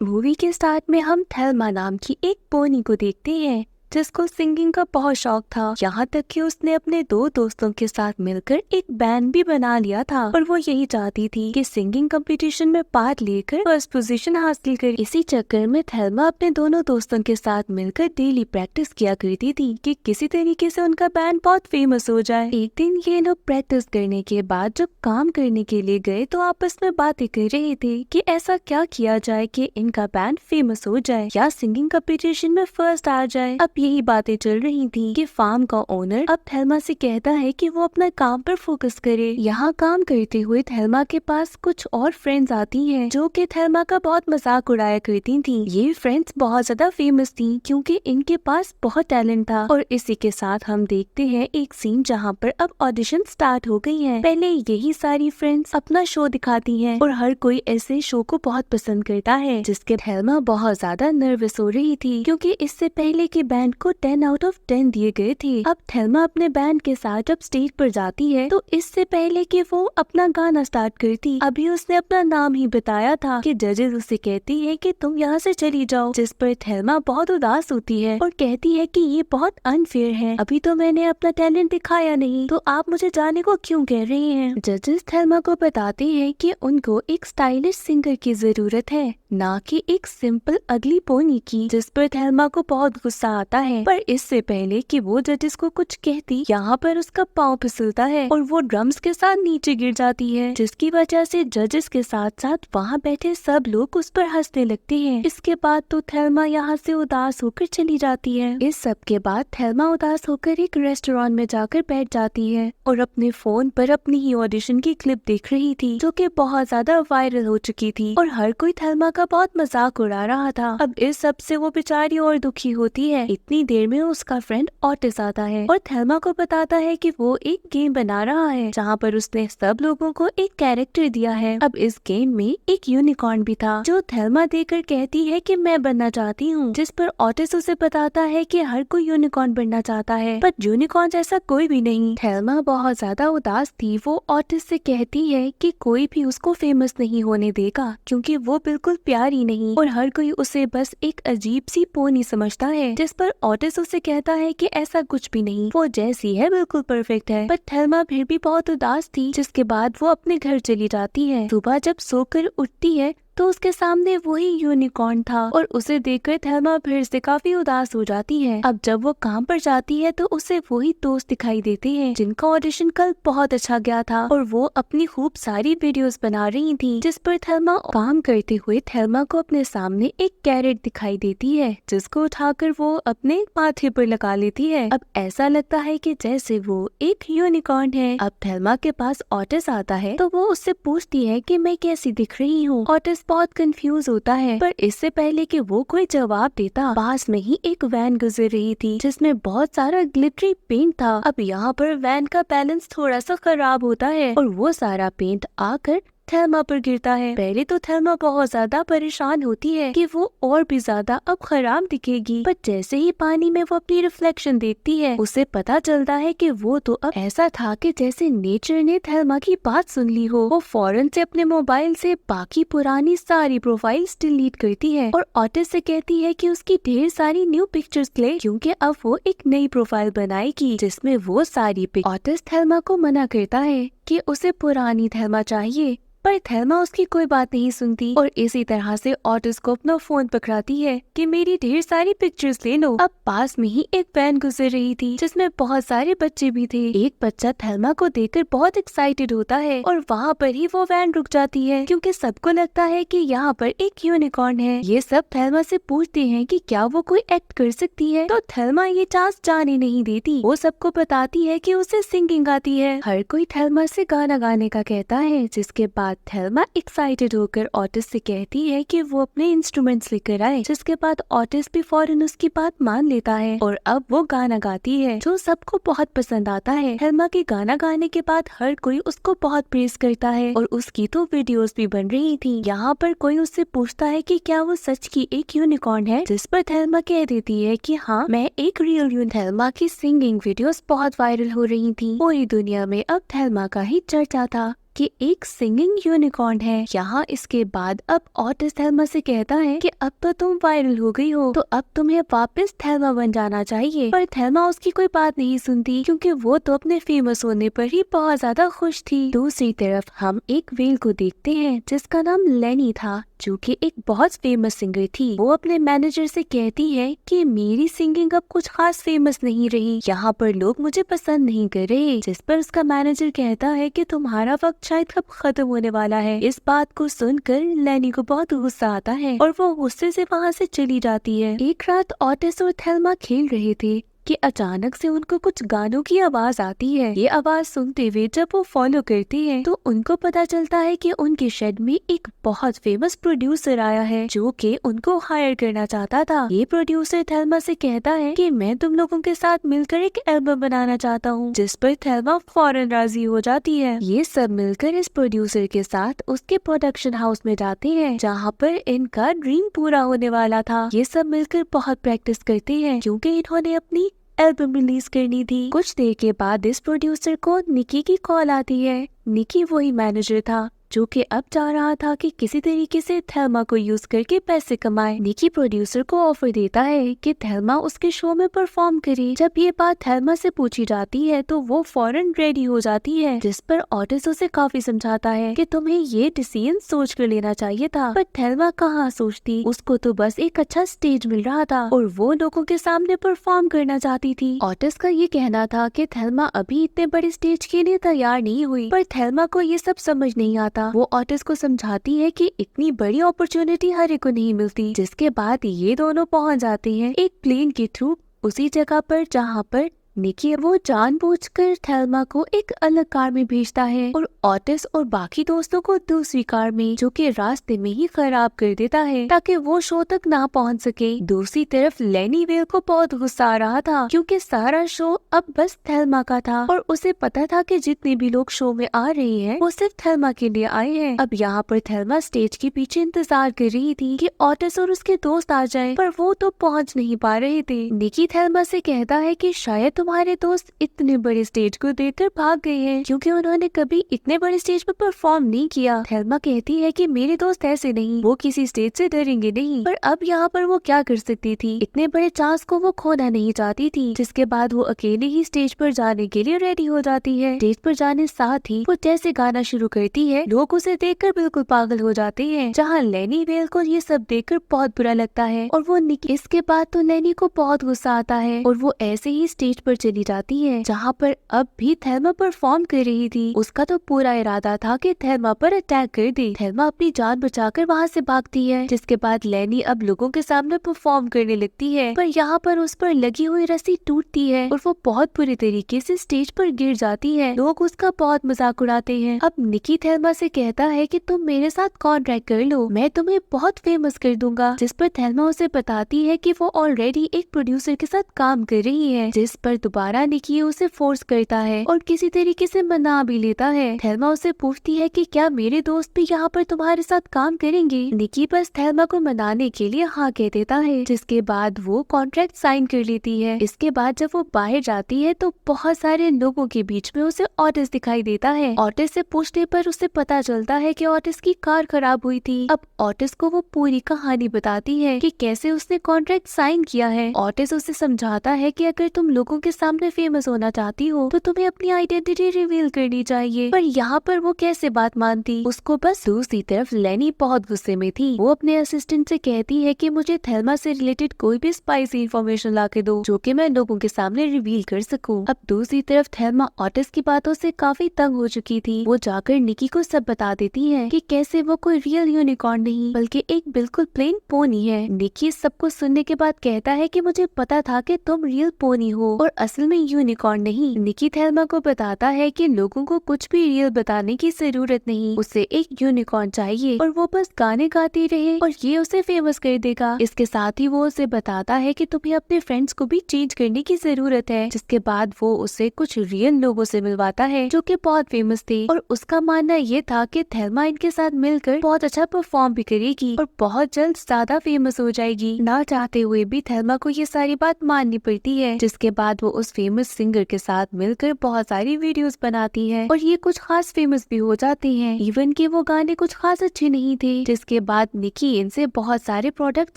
Movie के start में हम थेल्मा नाम की एक पोनी को देखते हैं जिसको सिंगिंग का बहुत शौक था। यहाँ तक कि उसने अपने दो दोस्तों के साथ मिलकर एक बैंड भी बना लिया था और वो यही चाहती थी कि सिंगिंग कंपटीशन में पार्ट लेकर फर्स्ट पोजीशन हासिल करे। इसी चक्कर में थेल्मा अपने दोनों दोस्तों के साथ मिलकर डेली प्रैक्टिस किया करती थी कि किसी तरीके से उनका बैंड बहुत फेमस हो जाए। एक दिन ये लोग प्रैक्टिस करने के बाद जब काम करने के लिए गए तो आपस में बातें कर रहे थे कि ऐसा क्या किया जाए कि इनका बैंड फेमस हो जाए या सिंगिंग कंपटीशन में फर्स्ट आ जाए। अब यही बातें चल रही थी कि फार्म का ओनर अब थेल्मा से कहता है कि वो अपना काम पर फोकस करे। यहाँ काम करते हुए थेल्मा के पास कुछ और फ्रेंड्स आती हैं जो कि थेल्मा का बहुत मजाक उड़ाया करती थी। ये फ्रेंड्स बहुत ज्यादा फेमस थी क्योंकि इनके पास बहुत टैलेंट था। और इसी के साथ हम देखते हैं एक सीन जहाँ पर अब ऑडिशन स्टार्ट हो गई है। पहले यही सारी फ्रेंड्स अपना शो दिखाती हैं और हर कोई ऐसे शो को बहुत पसंद करता है, जिसके थेल्मा बहुत ज्यादा नर्वस हो रही थी क्योंकि इससे पहले के बैंड को 10 आउट ऑफ 10 दिए गए थे। अब थेल्मा अपने बैंड के साथ जब स्टेज पर जाती है तो इससे पहले कि वो अपना गाना स्टार्ट करती अभी उसने अपना नाम ही बताया था कि जजेस उसे कहती है कि तुम यहाँ से चली जाओ, जिस पर थेल्मा बहुत उदास होती है और कहती है कि ये बहुत अनफेयर है, अभी तो मैंने अपना टैलेंट दिखाया नहीं तो आप मुझे जाने को क्यों कह रहे हैं। जजेस थेल्मा को बताते हैं कि उनको एक स्टाइलिश सिंगर की जरूरत है, ना कि एक सिंपल अगली पोनी की, जिस पर थेल्मा को बहुत गुस्सा आता है। पर इससे पहले कि वो जजेस को कुछ कहती यहाँ पर उसका पाँव फिसलता है और वो ड्रम्स के साथ नीचे गिर जाती है, जिसकी वजह से जजेस के साथ साथ वहाँ बैठे सब लोग उस पर हंसने लगते हैं। इसके बाद तो थेल्मा यहाँ से उदास होकर चली जाती है। इस सब के बाद थेल्मा उदास होकर एक रेस्टोरेंट में जाकर बैठ जाती है और अपने फोन पर अपनी ही ऑडिशन की क्लिप देख रही थी जो कि बहुत ज्यादा वायरल हो चुकी थी और हर कोई थेल्मा का बहुत मजाक उड़ा रहा था। अब इस सब से वो बेचारी और दुखी होती है। इतनी देर में उसका फ्रेंड ऑटिस आता है और थेल्मा को बताता है कि वो एक गेम बना रहा है जहाँ पर उसने सब लोगों को एक कैरेक्टर दिया है। अब इस गेम में एक यूनिकॉर्न भी था जो थेल्मा देखकर कहती है कि मैं बनना चाहती हूँ, जिस पर ऑटिस उसे बताता है कि हर कोई यूनिकॉर्न बनना चाहता है पर यूनिकॉर्न जैसा कोई भी नहीं। थेल्मा बहुत ज्यादा उदास थी। वो ऑटिस से कहती है कि कोई भी उसको फेमस नहीं होने देगा क्योंकि वो बिल्कुल प्यारी नहीं और हर कोई उसे बस एक अजीब सी पोनी समझता है, जिस पर ऑटिस उसे कहता है कि ऐसा कुछ भी नहीं, वो जैसी है बिल्कुल परफेक्ट है। पर थेल्मा फिर भी बहुत उदास थी, जिसके बाद वो अपने घर चली जाती है। सुबह जब सोकर उठती है तो उसके सामने वही यूनिकॉर्न था और उसे देखकर थेल्मा फिर से काफी उदास हो जाती है। अब जब वो काम पर जाती है तो उसे वही दोस्त दिखाई देते हैं जिनका ऑडिशन कल बहुत अच्छा गया था और वो अपनी खूब सारी वीडियोस बना रही थी, जिस पर थेल्मा काम करते हुए थेल्मा को अपने सामने एक कैरेट दिखाई देती है जिसको उठाकर वो अपने माथे पर लगा लेती है। अब ऐसा लगता है कि जैसे वो एक यूनिकॉर्न है। अब थेल्मा के पास ऑटिस आता है तो वो उससे पूछती है कि मैं कैसी दिख रही हूँ। ऑटिस बहुत कंफ्यूज होता है पर इससे पहले कि वो कोई जवाब देता पास में ही एक वैन गुजर रही थी जिसमें बहुत सारा ग्लिटरी पेंट था। अब यहाँ पर वैन का बैलेंस थोड़ा सा खराब होता है और वो सारा पेंट आकर थेल्मा पर गिरता है। पहले तो थेल्मा बहुत ज्यादा परेशान होती है कि वो और भी ज्यादा अब खराब दिखेगी, पर जैसे ही पानी में वो अपनी रिफ्लेक्शन देखती है उसे पता चलता है कि वो तो अब ऐसा था कि जैसे नेचर ने थेल्मा की बात सुन ली हो। वो फौरन से अपने मोबाइल से बाकी पुरानी सारी प्रोफाइल्स डिलीट करती है और ऑटिस से कहती है कि उसकी ढेर सारी न्यू पिक्चर्स ले क्योंकि अब वो एक नई प्रोफाइल बनाएगी जिसमें वो सारी ऑटिस थेल्मा को मना करता है कि उसे पुरानी थेल्मा चाहिए, पर थेल्मा उसकी कोई बात नहीं सुनती और इसी तरह से ऑटिस को अपना फोन पकड़ाती है कि मेरी ढेर सारी पिक्चर्स ले लो। अब पास में ही एक वैन गुजर रही थी जिसमें बहुत सारे बच्चे भी थे। एक बच्चा थेल्मा को देखकर बहुत एक्साइटेड होता है और वहाँ पर ही वो वैन रुक जाती है क्योंकि सबको लगता है कि यहाँ पर एक यूनिकॉर्न है। ये सब थेल्मा से पूछते हैं कि क्या वो कोई एक्ट कर सकती है, तो थेल्मा ये चांस जाने नहीं देती। वो सबको बताती है कि उसे सिंगिंग आती है। हर कोई थेल्मा से गाना गाने का कहता है, जिसके बाद थेल्मा एक्साइटेड होकर ऑटिस से कहती है कि वो अपने इंस्ट्रूमेंट्स लेकर आए, जिसके बाद ऑटिस भी फौरन उसकी बात मान लेता है और अब वो गाना गाती है जो सबको बहुत पसंद आता है। थेल्मा के गाना गाने के बाद हर कोई उसको बहुत प्रेज करता है और उसकी तो वीडियोस भी बन रही थी। यहाँ पर कोई उससे पूछता है कि क्या वो सच की एक यूनिकॉर्न है, जिस पर थेल्मा कह देती है कि हाँ मैं एक रियल यूनिकॉर्न। थेल्मा की सिंगिंग वीडियोस बहुत वायरल हो रही थी। पूरी दुनिया में अब थेल्मा का ही चर्चा था। कि एक सिंगिंग यूनिकॉर्न है। यहाँ इसके बाद अब ऑटिस थेल्मा से कहता है कि अब तो तुम वायरल हो गई हो, तो अब तुम्हें वापस थेल्मा बन जाना चाहिए। पर थेल्मा उसकी कोई बात नहीं सुनती, क्योंकि वो तो अपने फेमस होने पर ही बहुत ज्यादा खुश थी। दूसरी तरफ हम एक वेल को देखते हैं जिसका नाम लेनी था, जो कि एक बहुत फेमस सिंगर थी। वो अपने मैनेजर से कहती है कि मेरी सिंगिंग अब कुछ खास फेमस नहीं रही, यहाँ पर लोग मुझे पसंद नहीं कर रहे। जिस पर उसका मैनेजर कहता है कि तुम्हारा वक्त शायद अब खत्म होने वाला है। इस बात को सुनकर लेनी को बहुत गुस्सा आता है और वो गुस्से से वहाँ से चली जाती है। एक रात ऑटिस और थेल्मा खेल रहे थे कि अचानक से उनको कुछ गानों की आवाज आती है। ये आवाज सुनते हुए जब वो फॉलो करते हैं तो उनको पता चलता है कि उनके शेड में एक बहुत फेमस प्रोड्यूसर आया है, जो कि उनको हायर करना चाहता था। ये प्रोड्यूसर थेल्मा से कहता है कि मैं तुम लोगों के साथ मिलकर एक एल्बम बनाना चाहता हूँ, जिस पर थेल्मा फौरन राजी हो जाती है। ये सब मिलकर इस प्रोड्यूसर के साथ उसके प्रोडक्शन हाउस में जाते हैं, जहाँ पर इनका ड्रीम पूरा होने वाला था। ये सब मिलकर बहुत प्रैक्टिस करते हैं, क्योंकि इन्होंने अपनी एल्बम रिलीज करनी थी। कुछ देर के बाद इस प्रोड्यूसर को निकी की कॉल आती है। निकी वही मैनेजर था जो कि अब चाह रहा था कि किसी तरीके से थेल्मा को यूज करके पैसे कमाए। निकी प्रोड्यूसर को ऑफर देता है कि थेल्मा उसके शो में परफॉर्म करे। जब ये बात थेल्मा से पूछी जाती है तो वो फौरन रेडी हो जाती है, जिस पर ऑटिस उसे काफी समझाता है कि तुम्हें ये डिसीजन सोच कर लेना चाहिए था। पर थेल्मा कहाँ सोचती, उसको तो बस एक अच्छा स्टेज मिल रहा था और वो लोगों के सामने परफॉर्म करना चाहती थी। ऑटिस का ये कहना था कि थेल्मा अभी इतने बड़े स्टेज के लिए तैयार नहीं हुई, पर थेल्मा को ये सब समझ नहीं आता। वो ऑटिस को समझाती है कि इतनी बड़ी अपॉर्चुनिटी हर एक को नहीं मिलती। जिसके बाद ये दोनों पहुंच जाते हैं एक प्लेन के थ्रू उसी जगह पर जहाँ पर निकी वो जानबूझकर थेल्मा को एक अलग कार में भेजता है और ऑटिस और बाकी दोस्तों को दूसरी कार में, जो कि रास्ते में ही खराब कर देता है ताकि वो शो तक ना पहुंच सके। दूसरी तरफ लेनी वेल को बहुत गुस्सा आ रहा था, क्योंकि सारा शो अब बस थेल्मा का था और उसे पता था कि जितने भी लोग शो में आ रहे हैं वो सिर्फ थेल्मा के लिए आए हैं। अब यहाँ पर थेल्मा स्टेज के पीछे इंतजार कर रही थी कि ऑटिस और उसके दोस्त आ जाएं, पर वो तो पहुँच नहीं पा रहे थे। निकी थेल्मा से कहता है कि शायद तुम्हारे दोस्त इतने बड़े स्टेज को देखकर भाग गए हैं, क्योंकि उन्होंने कभी इतने बड़े स्टेज पर परफॉर्म नहीं किया। थेल्मा कहती है कि मेरे दोस्त ऐसे नहीं, वो किसी स्टेज से डरेंगे नहीं। पर अब यहाँ पर वो क्या कर सकती थी, इतने बड़े चांस को वो खोना नहीं चाहती थी। जिसके बाद वो अकेले ही स्टेज पर जाने के लिए रेडी हो जाती है। स्टेज पर जाने साथ ही वो जैसे गाना शुरू करती है, लोग उसे देखकर बिल्कुल पागल हो जाते हैं। जहाँ लेनी वेल को ये सब देखकर बहुत बुरा लगता है और वो निकी। इसके बाद तो लेनी को बहुत गुस्सा आता है और वो ऐसे ही स्टेज पर चली जाती है, जहाँ पर अब भी थेल्मा परफॉर्म कर रही थी। उसका तो पूरा इरादा था कि थेल्मा पर अटैक कर दे। थेल्मा अपनी जान बचाकर वहाँ से भागती है, जिसके बाद लेनी अब लोगों के सामने परफॉर्म करने लगती है। पर यहाँ पर उस पर लगी हुई रस्सी टूटती है और वो बहुत बुरी तरीके से स्टेज पर गिर जाती है। लोग उसका बहुत मजाक उड़ाते हैं। अब निकी थेल्मा से कहता है कि तुम मेरे साथ कॉन्ट्रैक्ट कर लो, मैं तुम्हें बहुत फेमस कर दूंगा। जिस पर थेल्मा उसे बताती है कि वो ऑलरेडी एक प्रोड्यूसर के साथ काम कर रही है। जिस पर दोबारा निकी उसे फोर्स करता है और किसी तरीके से मना भी लेता है। थेल्मा उसे पूछती है कि क्या मेरे दोस्त भी यहाँ पर तुम्हारे साथ काम करेंगे। निकी बस थेल्मा को मनाने के लिए हाँ कह देता है, जिसके बाद वो कॉन्ट्रैक्ट साइन कर लेती है। इसके बाद जब वो बाहर जाती है तो बहुत सारे लोगों के बीच में उसे ऑटिस दिखाई देता है। ऑटिस से पूछने पर उसे पता चलता है कि ऑटिस की कार खराब हुई थी। अब ऑटिस को वो पूरी कहानी बताती है कि कैसे उसने कॉन्ट्रैक्ट साइन किया है। ऑटिस उसे समझाता है कि अगर तुम लोगों के सामने फेमस होना चाहती हो तो तुम्हें अपनी आइडेंटिटी रिवील करनी चाहिए। पर यहाँ पर वो कैसे बात मानती, उसको बस। दूसरी तरफ लेनी बहुत गुस्से में थी। वो अपने असिस्टेंट से कहती है कि मुझे थेल्मा से रिलेटेड कोई भी स्पाइसी इन्फॉर्मेशन ला के दो, जो कि मैं लोगों के सामने रिवील कर सकूं। अब दूसरी तरफ थेल्मा ऑटिस की बातों से काफी तंग हो चुकी थी। वो जाकर निकी को सब बता देती है कि कैसे वो कोई रियल यूनिकॉर्न नहीं बल्कि एक बिल्कुल प्लेन पोनी है। निकी सबको सुनने के बाद कहता है कि मुझे पता था कि तुम रियल पोनी हो और असल में यूनिकॉर्न नहीं। निकी थेल्मा को बताता है कि लोगों को कुछ भी रियल बताने की जरूरत नहीं, उसे एक यूनिकॉर्न चाहिए और वो बस गाने गाती रहे और ये उसे फेमस कर देगा। इसके साथ ही वो उसे बताता है कि तुम्हें अपने फ्रेंड्स को भी चेंज करने की जरूरत है। जिसके बाद वो उसे कुछ रियल लोगों से मिलवाता है जो कि बहुत फेमस थे और उसका मानना ये था कि थेल्मा इनके साथ मिलकर बहुत अच्छा परफॉर्म भी करेगी और बहुत जल्द ज्यादा फेमस हो जाएगी। ना चाहते हुए भी थेल्मा को ये सारी बात माननी पड़ती है। जिसके बाद वो उस फेमस सिंगर के साथ मिलकर बहुत सारी वीडियोस बनाती है और ये कुछ खास फेमस भी हो जाते हैं, इवन कि वो गाने कुछ खास अच्छे नहीं थे। जिसके बाद निकी इनसे बहुत सारे प्रोडक्ट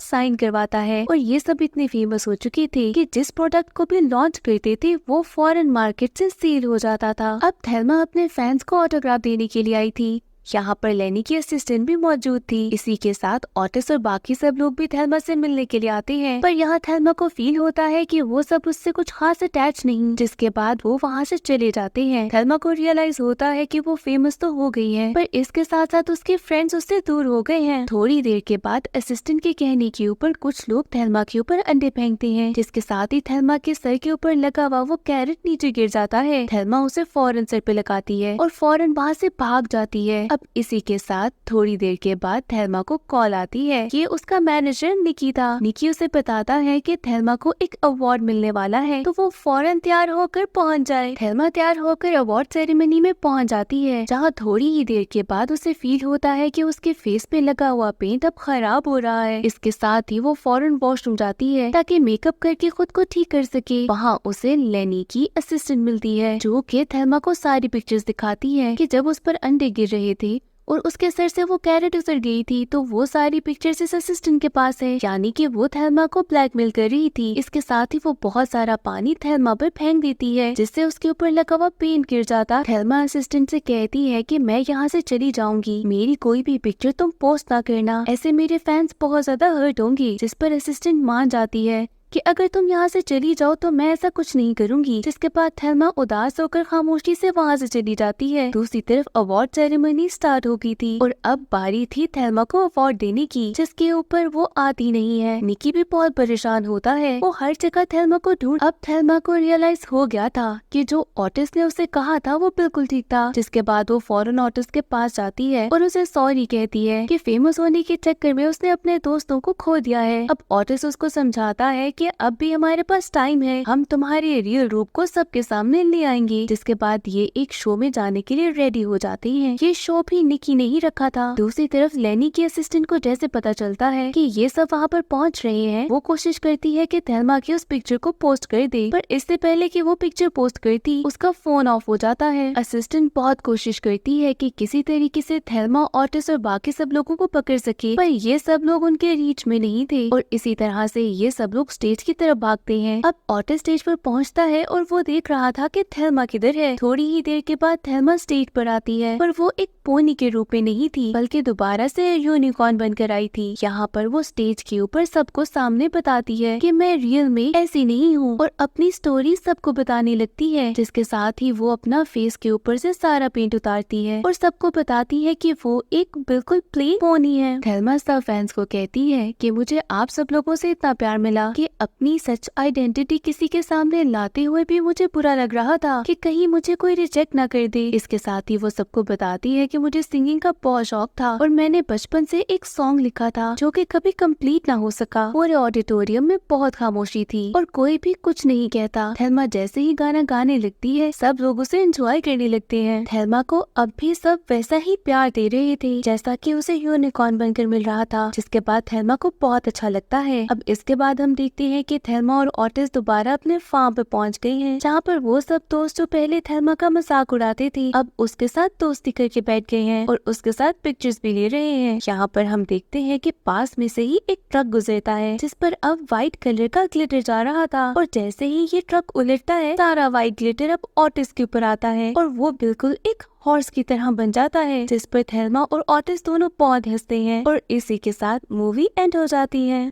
साइन करवाता है और ये सब इतने फेमस हो चुके थे कि जिस प्रोडक्ट को भी लॉन्च करते थे वो फॉरेन मार्केट से सेल हो जाता था। अब थेल्मा अपने फैंस को ऑटोग्राफ देने के लिए आई थी। यहाँ पर लेनी की असिस्टेंट भी मौजूद थी। इसी के साथ ऑटिस और बाकी सब लोग भी थेल्मा से मिलने के लिए आते हैं, पर यहाँ थेल्मा को फील होता है कि वो सब उससे कुछ खास अटैच नहीं, जिसके बाद वो वहाँ से चले जाते हैं। थेल्मा को रियलाइज होता है कि वो फेमस तो हो गई है, पर इसके साथ साथ उसके फ्रेंड्स उससे दूर हो गए हैं। थोड़ी देर के बाद असिस्टेंट के कहने के ऊपर कुछ लोग थेल्मा के ऊपर अंडे फेंकते हैं, जिसके साथ ही थेल्मा के सर के ऊपर लगा हुआ वो कैरेट नीचे गिर जाता है। थेल्मा उसे फौरन सर पे लगाती है और फौरन वहाँ से भाग जाती है। अब इसी के साथ थोड़ी देर के बाद थेल्मा को कॉल आती है। ये उसका मैनेजर निकी था। निकी उसे बताता है कि थेल्मा को एक अवार्ड मिलने वाला है, तो वो फौरन तैयार होकर पहुंच जाए। थेल्मा तैयार होकर अवार्ड सेरेमनी में पहुंच जाती है, जहां थोड़ी ही देर के बाद उसे फील होता है कि उसके फेस पे लगा हुआ पेंट अब खराब हो रहा है। इसके साथ ही वो फौरन वॉशरूम जाती है ताकि मेकअप करके खुद को ठीक कर सके। वहाँ उसे लेनी की असिस्टेंट मिलती है, जो कि थेल्मा को सारी पिक्चर्स दिखाती है कि जब उस पर अंडे गिर रहे थे और उसके सर से वो कैरेट उतर गई थी, तो वो सारी पिक्चर्स इस असिस्टेंट के पास है, यानी कि वो थेल्मा को ब्लैकमेल कर रही थी। इसके साथ ही वो बहुत सारा पानी थेल्मा पर फेंक देती है, जिससे उसके ऊपर लगा हुआ पेंट गिर जाता। थेल्मा असिस्टेंट से कहती है कि मैं यहाँ से चली जाऊंगी, मेरी कोई भी पिक्चर तुम पोस्ट ना करना, ऐसे मेरे फैंस बहुत ज्यादा हर्ट होंगे। जिस पर असिस्टेंट मान जाती है कि अगर तुम यहाँ से चली जाओ तो मैं ऐसा कुछ नहीं करूंगी। जिसके बाद थेल्मा उदास होकर खामोशी से वहाँ से चली जाती है। दूसरी तरफ अवार्ड सेरेमनी स्टार्ट हो गई थी और अब बारी थी थेल्मा को अवार्ड देने की, जिसके ऊपर वो आती नहीं है। निकी भी बहुत परेशान होता है, वो हर जगह थेल्मा को ढूंढ। अब थेल्मा को रियलाइज हो गया था कि जो ऑटिस ने उसे कहा था वो बिल्कुल ठीक था। जिसके बाद वो फौरन ऑटिस के पास जाती है और उसे सॉरी कहती है कि फेमस होने के चक्कर में उसने अपने दोस्तों को खो दिया है। अब ऑटिस उसको समझाता है कि अब भी हमारे पास टाइम है, हम तुम्हारे रियल रूप को सबके सामने ले आएंगे। जिसके बाद ये एक शो में जाने के लिए रेडी हो जाते हैं। ये शो भी निकी ने ही रखा था। दूसरी तरफ लेनी की असिस्टेंट को जैसे पता चलता है कि ये सब वहाँ पर पहुँच रहे हैं, वो कोशिश करती है कि थेल्मा की उस पिक्चर को पोस्ट कर दे, पर इससे पहले कि वो पिक्चर पोस्ट करती उसका फोन ऑफ हो जाता है। असिस्टेंट बहुत कोशिश करती है कि किसी तरीके से थेल्मा, ऑटिस और बाकी सब लोगों को पकड़ सके, पर ये सब लोग उनके रीच में नहीं थे और इसी तरह से ये सब लोग स्टेज की तरफ भागते हैं। अब ऑटिस स्टेज पर पहुंचता है और वो देख रहा था कि थेल्मा किधर है। थोड़ी ही देर के बाद थेल्मा स्टेज पर आती है, पर वो एक पोनी के रूप में नहीं थी, बल्कि दोबारा से यूनिकॉर्न बनकर आई थी। यहाँ पर वो स्टेज के ऊपर सबको सामने बताती है कि मैं रियल में ऐसी नहीं हूँ और अपनी स्टोरी सबको बताने लगती है। जिसके साथ ही वो अपना फेस के ऊपर से सारा पेंट उतारती है और सबको बताती है कि वो एक बिल्कुल प्लेन पोनी है। थेल्मा सब फैंस को कहती है कि मुझे आप सब लोगों से इतना प्यार मिला कि अपनी सच आइडेंटिटी किसी के सामने लाते हुए भी मुझे बुरा लग रहा था कि कहीं मुझे कोई रिजेक्ट ना कर दे। इसके साथ ही वो सबको बताती है कि मुझे सिंगिंग का बहुत शौक था और मैंने बचपन से एक सॉन्ग लिखा था जो कि कभी कंप्लीट ना हो सका। पूरे ऑडिटोरियम में बहुत खामोशी थी और कोई भी कुछ नहीं कहता। थेल्मा जैसे ही गाना गाने लगती है, सब लोग उसे एंजॉय करने लगते हैं। थेल्मा को अब भी सब वैसा ही प्यार दे रहे थे जैसा कि उसे यूनिकॉर्न बनकर मिल रहा था। जिसके बाद थेल्मा को बहुत अच्छा लगता है। अब इसके बाद हम देखते हैं कि थेल्मा और ऑटिस दोबारा अपने फार्म पे पहुंच गई हैं, जहाँ पर वो सब दोस्त जो पहले थेल्मा का मजाक उड़ाते थे अब उसके साथ दोस्ती करके बैठ गए हैं और उसके साथ पिक्चर्स भी ले रहे हैं। यहाँ पर हम देखते हैं कि पास में से ही एक ट्रक गुजरता है, जिस पर अब व्हाइट कलर का ग्लिटर जा रहा था और जैसे ही ये ट्रक उलटता है, सारा व्हाइट ग्लिटर अब ऑटिस के ऊपर आता है और वो बिल्कुल एक हॉर्स की तरह बन जाता है, जिस पर थेल्मा और ऑटिस दोनों बहुत हंसते हैं और इसी के साथ मूवी एंड हो जाती है।